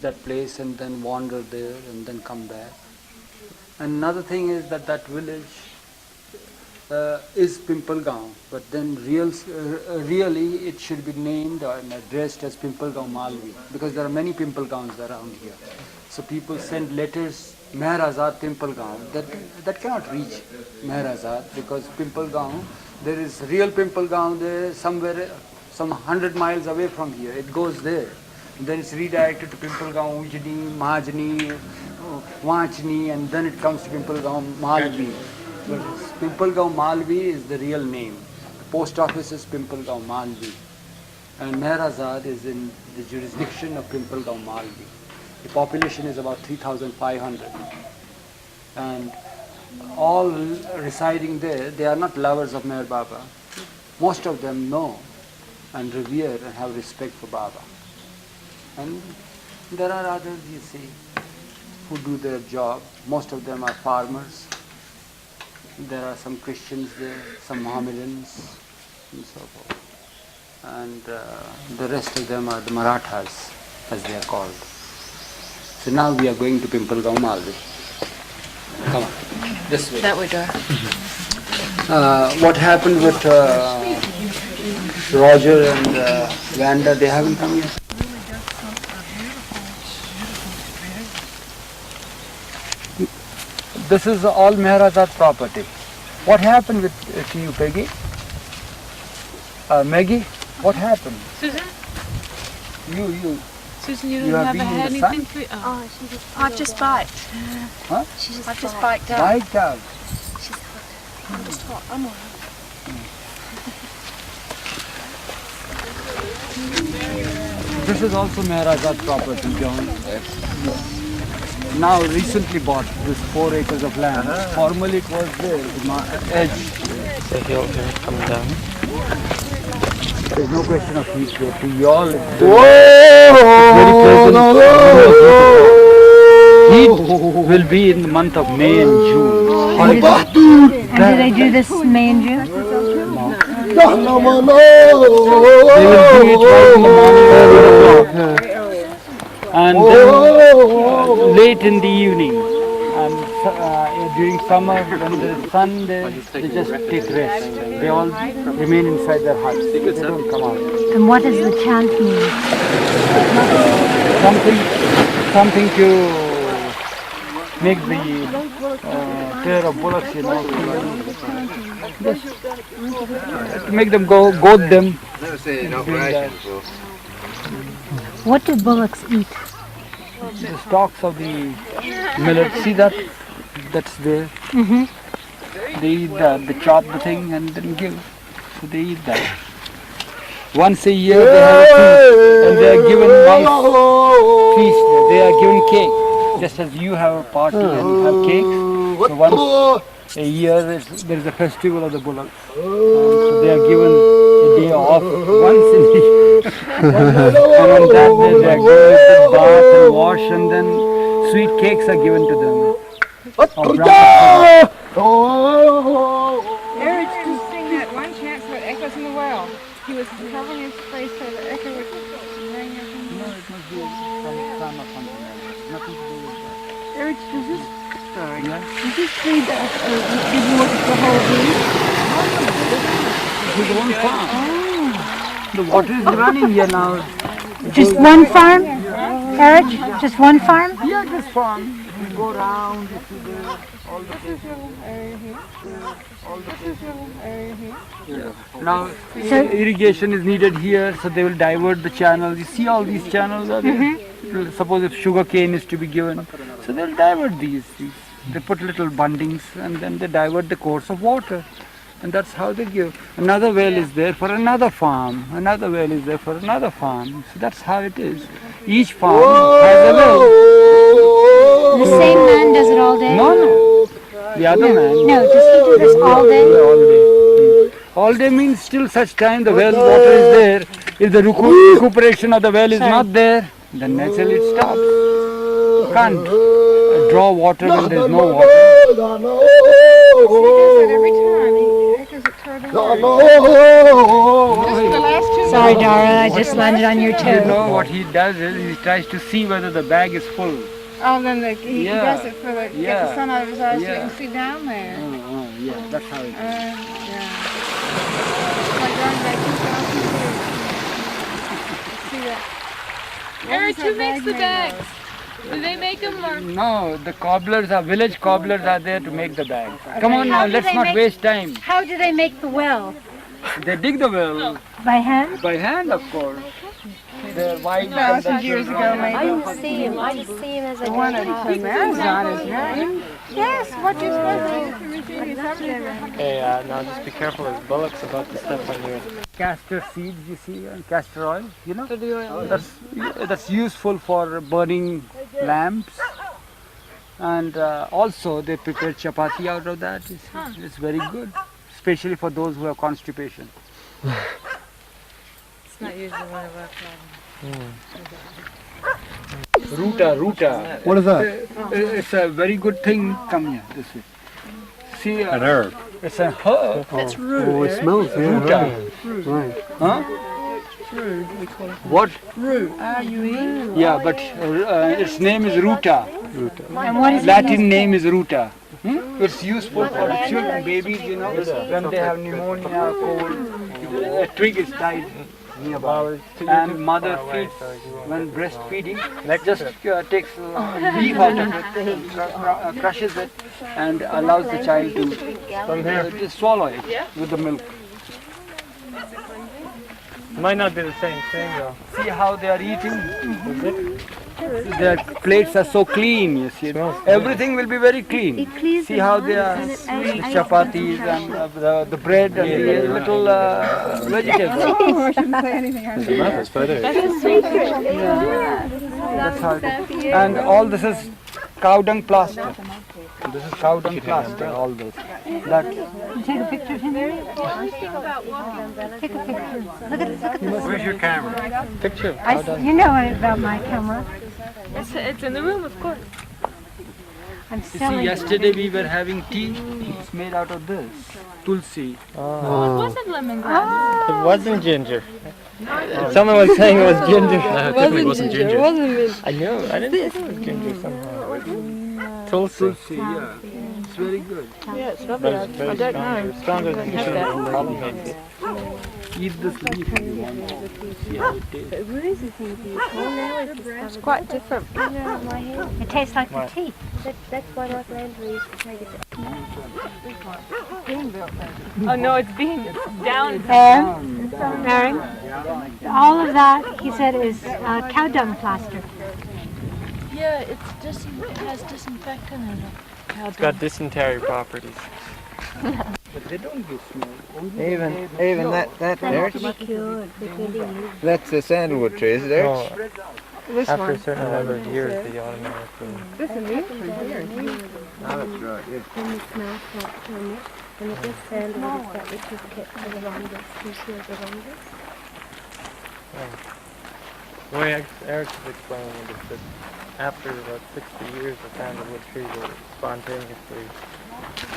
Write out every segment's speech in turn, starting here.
that place and then wander there and then come back. And another thing is that that village is Pimpalgaon, but then really it should be named and addressed as Pimpalgaon Malvi, because there are many Pimpalgaons around here. So people send letters, Meherazad Pimpalgaon, that cannot reach Meherazad, because Pimpalgaon, there is real Pimpalgaon there somewhere, some 100 miles away from here. It goes there. And then it's redirected to Pimpalgaon, Ujni, Majni, Vachni, and then it comes to Pimpalgaon Malvi. But Pimpalgaon Malvi is the real name. The post office is Pimpalgaon Malvi. And Meherazad is in the jurisdiction of Pimpalgaon Malvi. The population is about 3,500. And all residing there, they are not lovers of Meher Baba. Most of them know and revere and have respect for Baba. And there are others, you see, who do their job. Most of them are farmers. There are some Christians there, some Mohammedans, and so forth. And the rest of them are the Marathas, as they are called. So now we are going to Pimpalgaon Malvi. Come on, this way. That way, Dora. What happened with Roger and Vanda? They haven't come yet. This is all Meherazad property. What happened to you, Peggy? Maggie, what happened? Susan? You. Susan, you You have haven't been in had the sun? anything for you? Oh. she just I've just biked. Huh? I've just biked out. Biked out. She's hot. I'm just hot. I'm alright. This is also Meherazad property, John. Now recently bought this 4 acres of land. Formerly it was there, the edge. The hill here coming down. There's no question of heat here. To you all, it's heat will be in the month of May and June. And do they do this May and June? They will do it right in the morning, 11 o'clock. And then late in the evening. And during summer, when the sun, they just take rest. They all remain inside their huts. They don't come out. And what does the chant mean? Something to make the pair of bullocks, just to make them goad them. What do bullocks eat? The stalks of the millet, see that's there. They eat that, they chop the thing and then give. So they eat that. Once a year they have a feast, and they are given one feast. They are given cake, just as you have a party and have cakes. So once a year there is a festival of the bullocks. So they are given a day off once in a year. And on that day they are given a bath and wash, and then sweet cakes are given to them. Eruch just sing that one chant so it echoes in the well. He was covering his face so the echo would ring up in the No, it must be some sun or something like that. Nothing to do with that. Eruch, does this, sorry, Yeah? does this feed us, did you want the whole It is one farm. The water is running here now. Just one farm? Eruch? Just one farm? Yeah, this farm. You go around, you see there, all the places. area here? All the places. Area here? Yeah. Now, irrigation is needed here, so they will divert the channels. You see all these channels are there? Suppose if sugar cane is to be given, so they'll divert these. They put little bundings and then they divert the course of water. And that's how they give. Another well is there for another farm. Another well is there for another farm. So that's how it is. Each farm has a well. The same man does it all day? No. The other man. No, does he do this all day? All day. All day means till such time the well water is there. If the recuperation of the well is not there, then naturally it stops. You can't draw water when there is no water. He does it every time. He echoes it further No, away. no. Just the last 2 Sorry, miles. Dara, I just landed on your You toe. know what he does is he tries to see whether the bag is full. Oh, then he Yeah. does it for get the Yeah. sun out of his eyes so you Yeah. can see down there. Yeah, that's how it is. Yeah. It's like going back 2,000 years. See that? Eric, What who was that makes the bag made bags? of? Do they make them or? No, the cobblers are village cobblers are there to make the bag. Come on now, How do let's they not make- waste time. How do they make the well? They dig the well By hand? by hand, of course. They're wide. 2,000 years ago, maybe. I just see him as a The one at house. Meherazad is right. Yes, what you're supposed to do. It's up there. Hey, now just be careful. There's bullocks about to step on you. Castor seeds, you see, and castor oil, you know. That's useful for burning lamps. And also they prepare chapati out of that. It's very good, especially for those who have constipation. It's not usually one of our problems. Ruta. What is that? It's a very good thing. Come here, this way. See, An herb. it's a herb. That's Oh, it smells. Yeah, Ruta. right. Huh? What? R-U-E? Yeah, but its name is Ruta. And what is it Latin used name is Ruta. It's useful for the children, babies, you know, when they have pneumonia or cold. A twig is tied nearby, and mother feeds when breastfeeding. Just takes a leaf out of it, crushes it, and allows the child to swallow it with the milk. Might not be the same thing though. See how they are eating? Their plates are so clean, you see. Everything will be very clean. See how they are chapatis and the bread and the little vegetables. Oh, I shouldn't say anything. I shouldn't. That's feather. That's how it is. And all this is cow dung plaster. This is cow dung plaster, all this. That, Take a picture of him. Take a picture. Look at this. Where's your camera? Picture. You know about my camera. It's in the room, of course. I'm you see, selling it. yesterday we were having tea. It's made out of this. Tulsi. Oh, it wasn't lemongrass. It wasn't ginger. Someone was saying it was ginger. It definitely wasn't ginger. I know. I didn't think it was ginger somehow. Tulsi. Tulsi, yeah. It's very good. Yeah, it's But lovely. it's very strong. Stronger than ginger. Probably makes it. Eat this leaf if you want. See how it tastes. It's quite different. It tastes like the tea. That's why my grandmother used to take it. Oh no, it's being down. Aaron, all of that, he said, is cow dung plaster. Yeah, it has disinfectant in it. It's got dysentery properties. But they don't give smell. Even that there, that's a sandalwood tree, is there? No, This after a one. certain number of years, they automatically. This is me for years. Oh, that's right, yeah. And it smells like turmeric. And it is sandalwood is that which is kept for the longest, usually the longest. The way Eric was explaining it is that after about 60 years, the sandalwood tree will spontaneously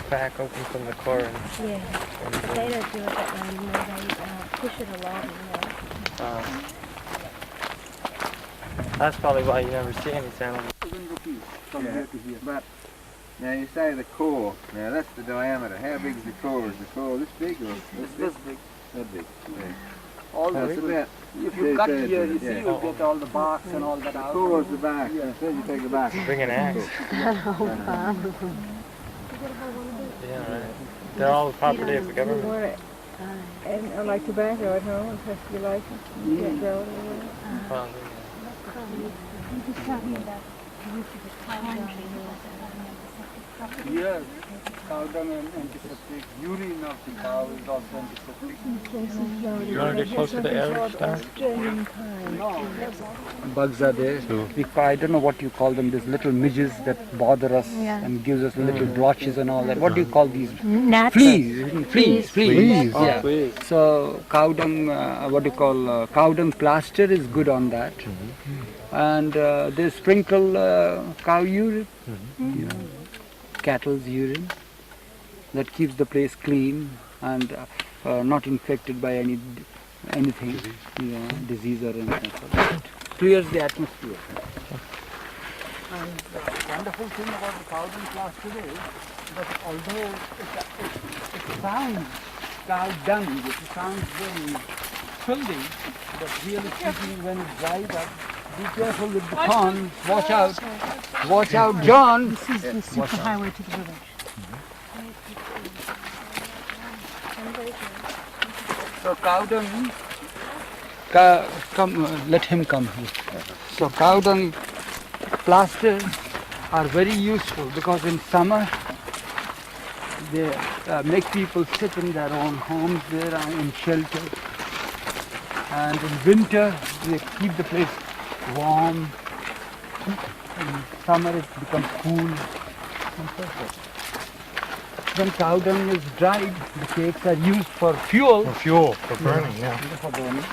crack open from the core and Yeah. But they don't do it that way anymore. They push it along, that's probably why you never see any sandalwood. From here to here. But now you say the core. Now that's the diameter. How big is the core? Is the core this big or It's this big. that big? Yeah. All That's this. about If you cut two-thirds here, of you it, see, yeah. you get all the barks and all that The out. core is the back. Instead you take the back. Bring an axe. Yeah, right. They're all the property of the government. Want it. And like tobacco at home, it has to be licensed. You can't grow it anywhere. Well, Yes, cow dung and antiseptic. Urine of the cow is also antiseptic. you want to get closer to Eric, Star? Bugs are there. I don't know what you call them. These little midges that bother us and gives us little blotches and all that. What do you call these? Gnats. Fleas. Yeah. Please. So cow dung, what do you call cow dung plaster is good on that. And they sprinkle cow urine, you know, cattle's urine. That keeps the place clean and not infected by anything, disease or anything. So it clears the atmosphere. And the wonderful thing about the cow dung class today is that although it sounds cow dung, it sounds very filthy, but really speaking, when it dries up, be careful with the thorns. Watch out! Watch out, John! This is the super highway to the village. So cow dung, come, let him come here. So cow dung plasters are very useful because in summer they make people sit in their own homes there in shelter, and in winter they keep the place warm. In summer it becomes cool and so forth. When cow dung is dried, the cakes are used for fuel. For fuel, for burning, yeah. For burning.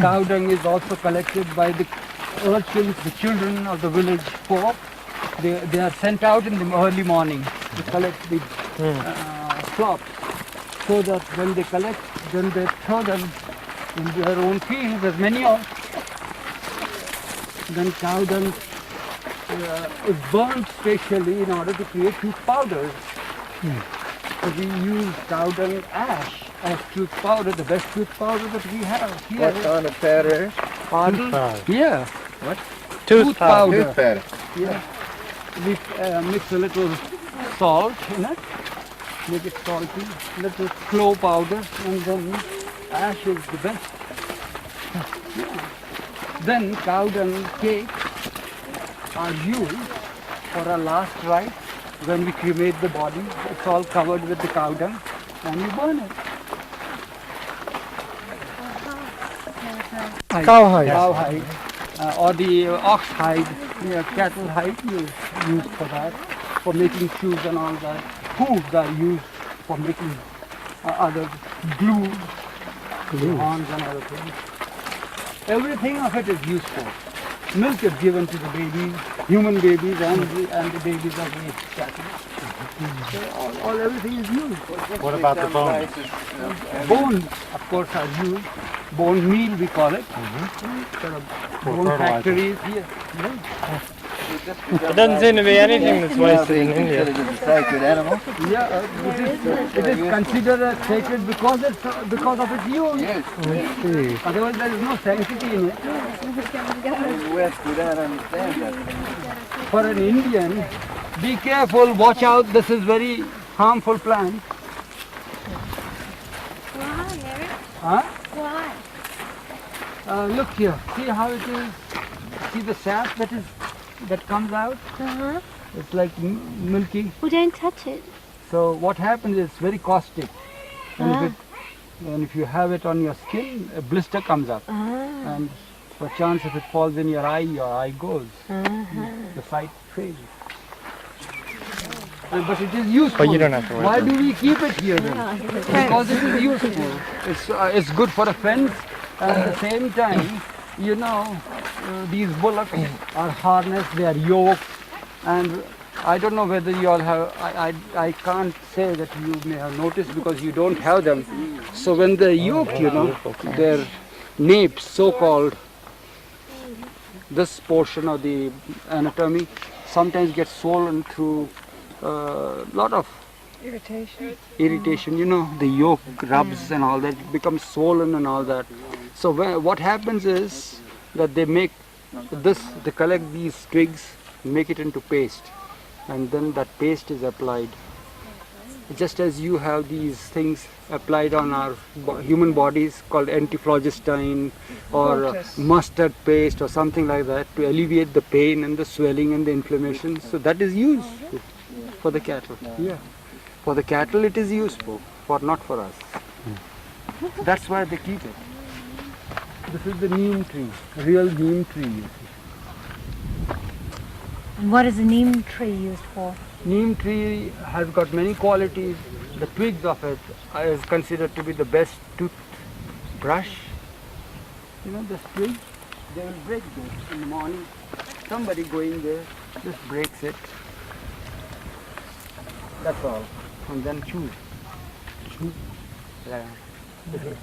Cow dung is also collected by the urchins, the children of the village folk. They are sent out in the early morning to collect the flops, so that when they collect, then they throw them in their own fields as manure. Then cow dung is burnt specially in order to create tooth powders. So we use cow dung ash as tooth powder, the best tooth powder that we have here. What kind of powder? Pardon? powder. Yeah. What? Tooth powder. Tooth powder. Yeah. We mix a little salt in it, make it salty, little clove powder, and then ash is the best. Yeah. Then cow dung cakes are used for our last rite. When we cremate the body, it's all covered with the cow dung and you burn it. Cowhide. Cowhide. Or the ox hide, cattle hide is used for that, for making shoes and all that. Hooves are used for making other glue, horns and other things. Everything of it is useful. Milk is given to the babies, human babies and the babies of the cattle. So everything is used. What about the bones? Bones, of course, are used. Bone meal, we call it. There are bone fertilizer. factories here. It doesn't seem to be anything that's wasted in India. It's a sacred animal. Yeah, it is considered as sacred because of its use. Yes. Otherwise, there is no sanctity in it. In the West, we don't understand that. For an Indian, be careful, watch out, this is very harmful plant. Why, Eric? Huh? Why? Look here, see how it is? See the sap that comes out? Uh-huh. It's like milky. Well, don't touch it. So what happens is it's very caustic. And if you have it on your skin, a blister comes up. And for chance if it falls in your eye goes. The sight fades. But it is useful. But you don't have to worry. Why do we keep it here then? Because it is useful. It's good for a fence, and at the same time, these bullocks are harnessed, they are yoked, and I don't know whether you all have, I can't say that you may have noticed because you don't have them. So when they're yoked, their napes, so-called, this portion of the anatomy sometimes gets swollen through a lot of irritation, the yoke rubs and all that, becomes swollen and all that. So what happens is that they collect these twigs, make it into paste, and then that paste is applied. Just as you have these things applied on our human bodies called antiphlogistin or mustard paste or something like that to alleviate the pain and the swelling and the inflammation. So that is used for the cattle. Yeah. For the cattle it is useful, not for us. That's why they keep it. This is the neem tree, real neem tree. You see. And what is a neem tree used for? Neem tree has got many qualities. The twigs of it is considered to be the best toothbrush. This twig, they will break this in the morning. Somebody going there just breaks it. That's all. And then chew.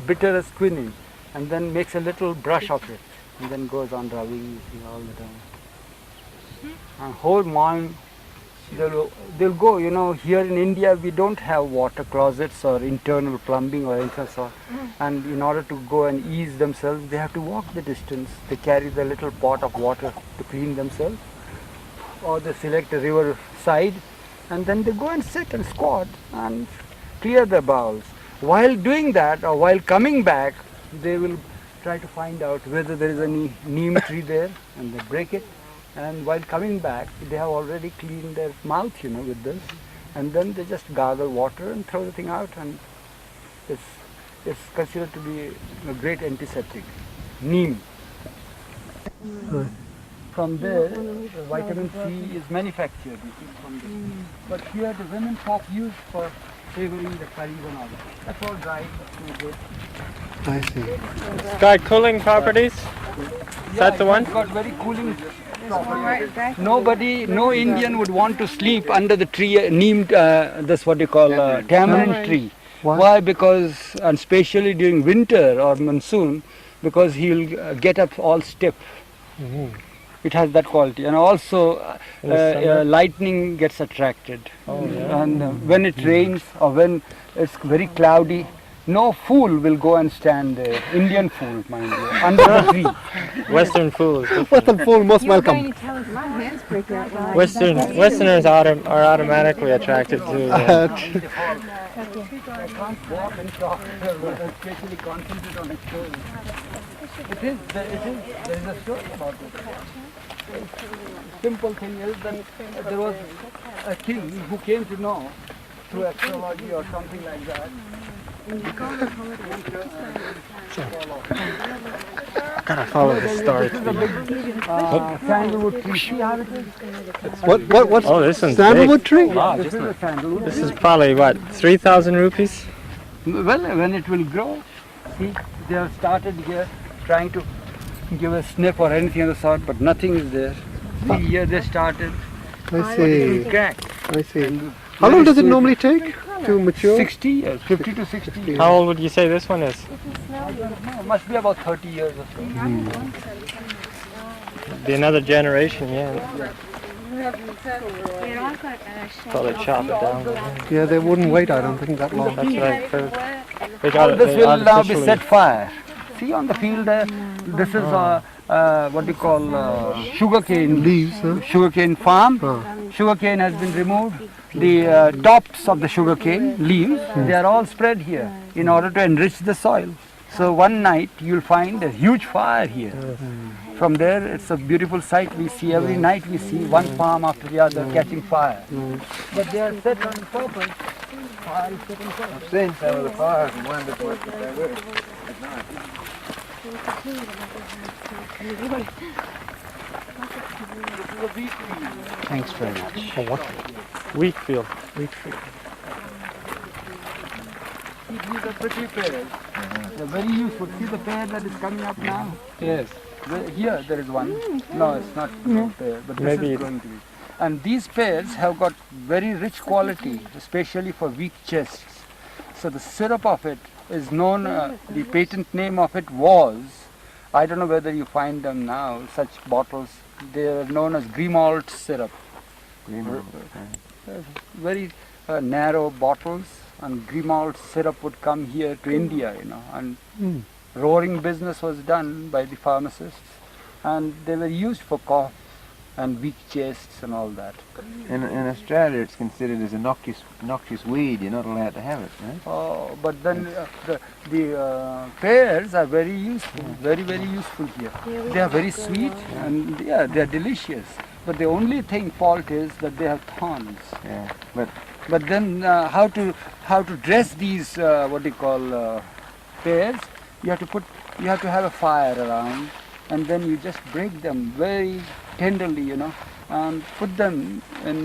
bitter as quinine, and then makes a little brush of it, and then goes on rubbing all the time. And whole morning they'll go. You know, here in India we don't have water closets or internal plumbing or anything so. And in order to go and ease themselves, they have to walk the distance. They carry the little pot of water to clean themselves, or they select a river side, and then they go and sit and squat and clear their bowels. While doing that, or while coming back, they will try to find out whether there is any neem tree there, and they break it. And while coming back, they have already cleaned their mouth, you know, with this, and then they just gargle water and throw the thing out, and it's considered to be a great antiseptic. Neem. From there, vitamin C is manufactured, you see, from this. But here the women folk use for flavoring the curries and all that. That's all dried. That's no good. I see. It's got cooling properties. Is that the one? It's got very cooling properties. No Indian would want to sleep under the tree, neem, that's what you call tamarind tree. Why? Because, and especially during winter or monsoon, because he'll get up all stiff. It has that quality, and also lightning gets attracted. And when it rains or when it's very cloudy, no fool will go and stand there. Indian fool, mind you, under the tree. Western fool is different. Western fool most welcome. Westerners are automatically attracted to. I can't walk and talk, especially concentrate on a story. There is a story about it. Simple thing is that there was a king who came to know through astrology or something like that. Gotta follow the story. This is a big sandalwood tree. See how it is? What's Oh, this one's sandalwood big. tree? Wow, This is a sandalwood this tree. is probably what, 3,000 rupees? Well, when it will grow, see, they have started here trying to give a snip or anything of the sort, but nothing is there. See, here they started. I see. Crack. I see. How long does it normally take to mature? 60 years, 50 to 60 years. How old would you say this one is? No, must be about 30 years or so. Be another generation, yeah. Probably chop it down. Yeah, they wouldn't wait, I don't think, that long. That's right. They All got it. this They will now be artificially- set fire. See on the field there, this is what you call sugarcane Leaves, huh? sugarcane farm. Sugarcane has been removed. The tops of the sugarcane leaves, they are all spread here in order to enrich the soil. So one night you'll find a huge fire here. From there, it's a beautiful sight. We see every night. We see one farm after the other catching fire. But they are set on purpose. Fire is set on purpose. I've seen some of the fires and wondered what they were at night. This is a wheat field. Thanks very much. For what? Wheat field. See, these are pretty pears. They're very useful. See the pear that is coming up now? Yes. Here there is one. No, it's not a pear, but this Maybe is going to be. And these pears have got very rich quality, especially for weak chests. So the syrup of it is known, the patent name of it was, I don't know whether you find them now, such bottles, they are known as Grimald syrup. Very narrow bottles, and Grimald syrup would come here to India, you know, and roaring business was done by the pharmacists, and they were used for cough and weak chests and all that. In Australia, it's considered as a noxious weed. You're not allowed to have it, right? Oh, but then the pears are very useful, very useful here. They are very sweet and yeah, they are delicious. But the only fault is that they have thorns. Yeah, But then how to dress these what do you call pears? You have to have a fire around, and then you just break them very tenderly, you know, and put them in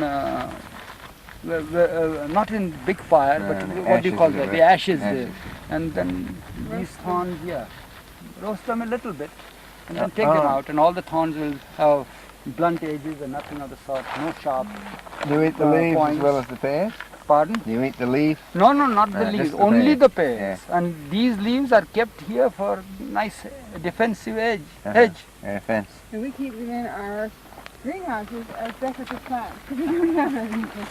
not in big fire, but what do you call that? The ashes there, and then these thorns, roast them a little bit, and then take them out, and all the thorns will have blunt edges and nothing of the sort, no sharp. Do you eat the leaves points. as well as the pears? Pardon? Do you eat the leaf? No, not the Just leaves, the only pears. the pears. And these leaves are kept here for nice defensive hedge. Yeah, fence. And we keep them in our greenhouses as decorative plants. Because we don't have anything.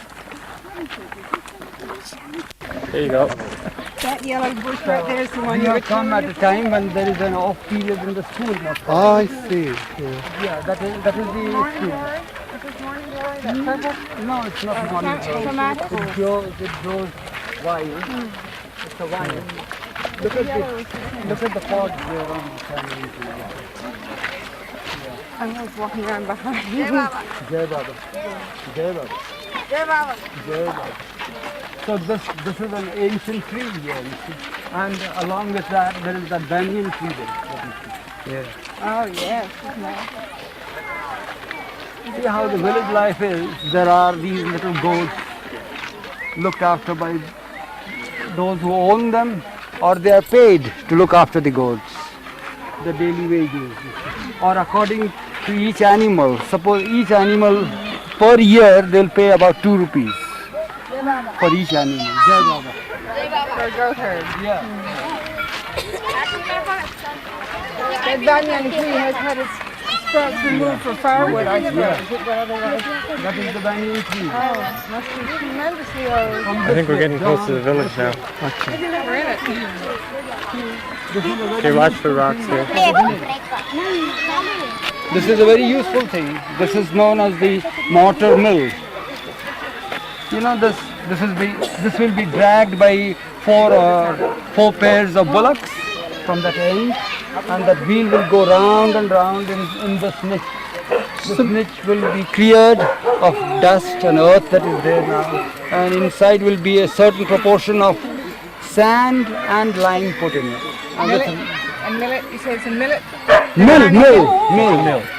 There you go. That yellow bush right there is the one We you have come at a time when there is an off period in the school. I see. Yeah. Yeah, that is the school. Is this morning glory? That purple? No, it's not morning glory. Tomato? It grows wild. It's a wild. Look at the pods there on the side. I was walking around behind you. Jai Baba. Jai Baba. Jai Baba. Jai Baba. So this is an ancient tree here, you see. And along with that, there is that banyan tree there. Yeah. Oh, yes. See how the village life is. There are these little goats looked after by those who own them, or they are paid to look after the goats, the daily wages. Or according to each animal, suppose each animal per year they'll pay about 2 rupees for each animal. Jai Baba. For a goat herd. Yeah. That banyan tree has had its sprouts removed for firewood, I suppose. But otherwise, That is the banyan tree. must be tremendously old. I think we're getting close to the village now. We're in it. Okay, watch the rocks here. This is a very useful thing. This is known as the mortar mill. You know, this will be dragged by four pairs of bullocks from that end, and that wheel will go round and round in this niche. This niche will be cleared of dust and earth that is there now, and inside will be a certain proportion of sand and lime put in it. Millet? And millet? You say it's a millet? Mill.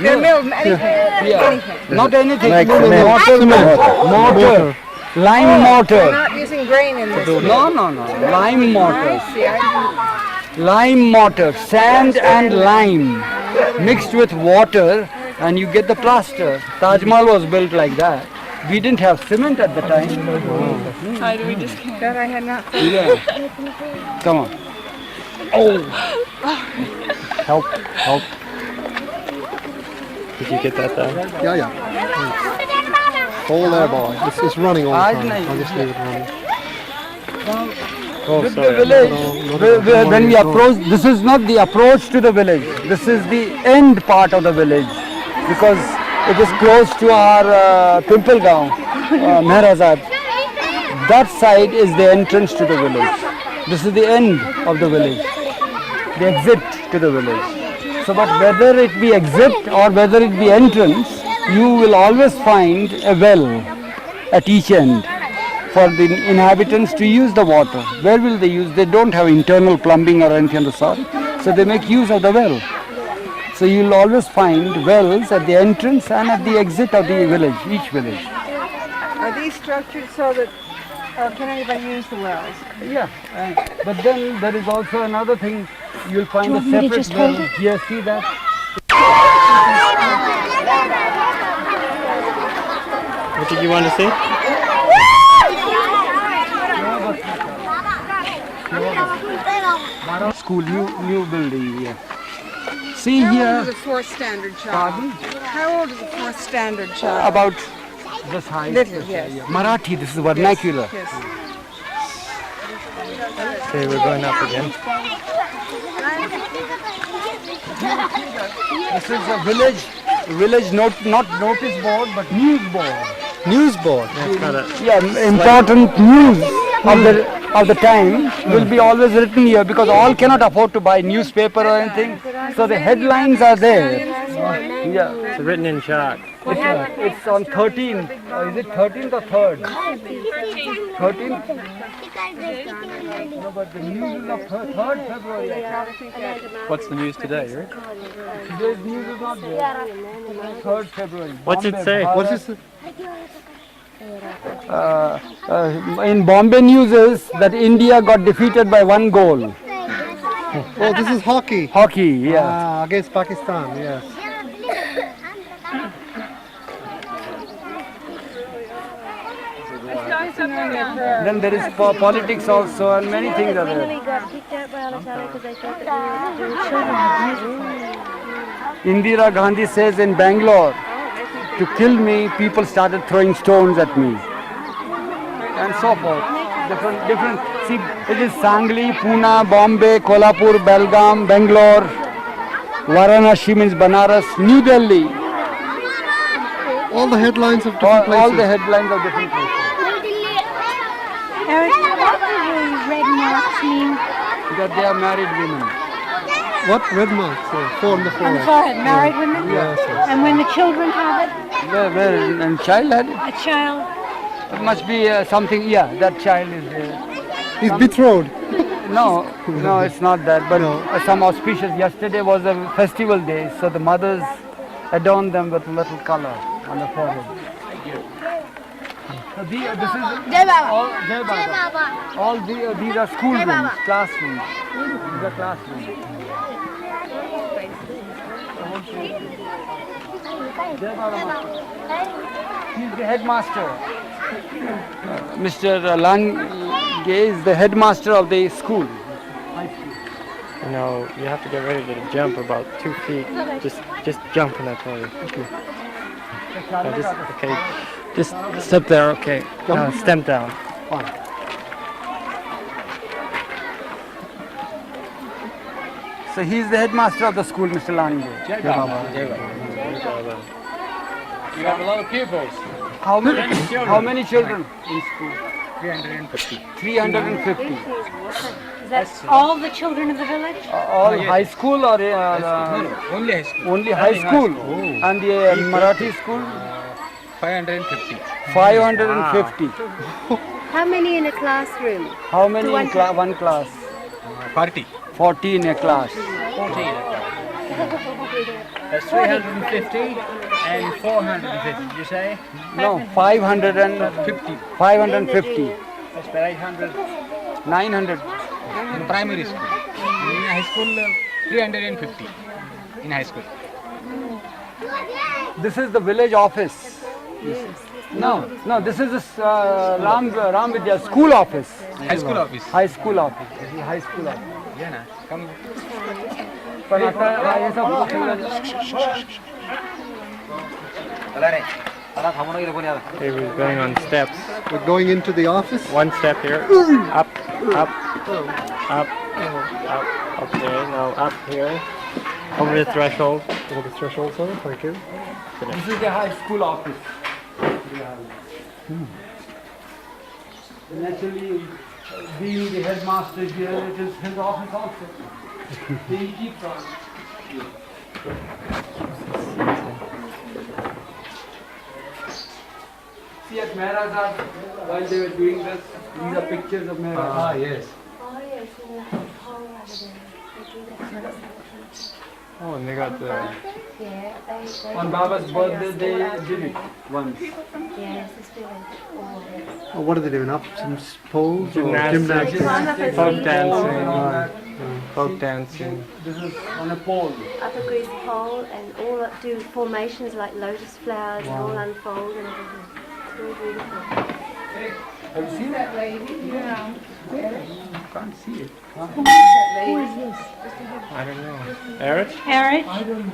They're milled anything. Yeah. Not anything. Like No, cement. mortar. Lime We're mortar. not using grain in this. No. Lime mortar. See, Lime mortar. Sand and lime mixed with water, and you get the plaster. Taj Mahal was built like that. We didn't have cement at the time. that I had not thought. Yeah. Come on. Oh. Help. Did you get that down? Yeah. Hold there, boy. It's running all the time. Nice. I'll just leave it running. Oh, With the sorry. village, when we approach, this is not the approach to the village. This is the end part of the village, because it is close to our Pimpalgaon, Meherazad. That side is the entrance to the village. This is the end of the village, the exit to the village. So, but whether it be exit or whether it be entrance, you will always find a well at each end for the inhabitants to use the water. Where will they use? They don't have internal plumbing or anything of the sort, so they make use of the well. So you will always find wells at the entrance and at the exit of the village, each village. Are these structured so that, or can anybody use the wells? Yeah, but then there is also another thing. You'll find a want me to separate just well. hold it? Here, see that? What did you want to see? School, new building here. See How old here, is a fourth standard child? pardon? How old is a fourth standard child? About this height. Little, yes. Marathi, this is vernacular. Yes. Okay, we're going up again. This is a village not notice board but news board. News board. It's not a, Yeah, important news of the time will be always written here, because all cannot afford to buy newspaper or anything. So the headlines are there. Yeah, it's written in chalk. it's on 13th. Is it 13th or 3rd? 13th? No, but the news is of 3rd February. What's the news today, right? Today's news is not there. 3rd February. What's it Bombay, say? Bharat. What is it? In Bombay news is that India got defeated by 1 goal. Oh, this is hockey. Hockey, yeah. Against Pakistan, yes. Then there is politics also, and many things are We there. got kicked out by Alatala because they thought that we were children. Indira Gandhi says in Bangalore, to kill me, people started throwing stones at me, and so forth. Different. See, it is Sangli, Pune, Bombay, Kolhapur, Belgaum, Bangalore, Varanasi means Banaras, New Delhi. All the headlines of different places. All the headlines of different places. Eric, what do these red marks mean? That they are married women. What red marks? Four on the On the forehead. forehead, married women? Yes, yes. And when the children have it, Where and child had it. a child, It must be something. Yeah, that child is. He's betrothed. No, it's not that. But No. some auspicious. Yesterday was a festival day, so the mothers adorned them with little color on the forehead. So this is all Jai Baba. All these are school rooms, classrooms. These are classrooms. Jai Baba. He's the headmaster. Mr. Lange is the headmaster of the school. You know, you have to get ready to jump about 2 feet. Just jump in that toilet. Okay. Just step there, okay. Step down. Fine. So he's the headmaster of the school, Mr. Lange. You have a lot of pupils. How many children in school? 350. 350. that's all the children of the village? All high school or Only high school. only high school? And the Marathi school? 550. 550. How many in a classroom? How many in one class? 40. 40 in a class. 14. That's 350 and 450, did you say? No, 550. 550. That's 800 900. in primary school. In high school, 350 in high school. This is the village office. No, this is the Ram Vidya school office. High school office. High school office. This is high school office. Yeah, na. Come. पर आता ये सब Okay, we're going on steps. We're going into the office. One step here. Up, up, up, okay, now up here. Over the threshold. Over the threshold, sir. Thank you. This is the high school office. Naturally, being the headmaster here, it is his office also. He keeps on. See at Meherazad, while they were doing this, these are pictures of Meherazad. Ah, yes. Oh, and they got the... On Baba's birthday, they did it once. Oh, what are they doing? Up some poles or Gymnastics. gymnastics? Folk dancing. Folk dancing. This is on a pole. Up a great pole and all up do formations like lotus flowers and all unfold and everything. It's very beautiful. Have you seen that lady? Yeah. You can't see it. Huh? Who is this? I don't know. Eruch? Eric? I don't know.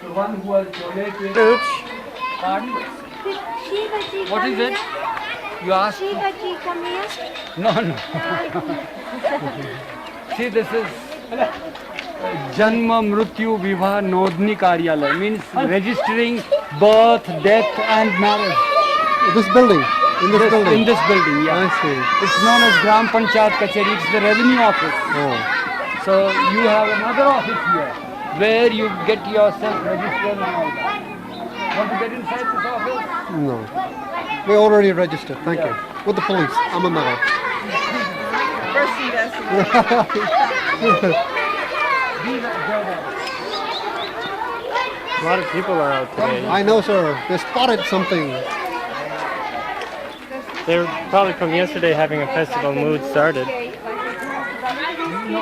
The one who was donated. Pardon? What is it? You asked? Shivaji, come here. No. See, this is Janma Mrityu Vivah Nodni Karyalaya, means registering birth, death and marriage. This building? In this building? In this building, yeah. I see. It's known as Gram Panchayat Kacheri, it's the revenue office. Oh. So you have another office here where you get yourself registered and all that. Want to get inside this office? No. We already registered. Thank you. With the police. I'm on that. A lot of people are out today. I know, sir. They spotted something. They're probably from yesterday having a festival mood started. These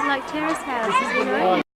like terrace houses, you know.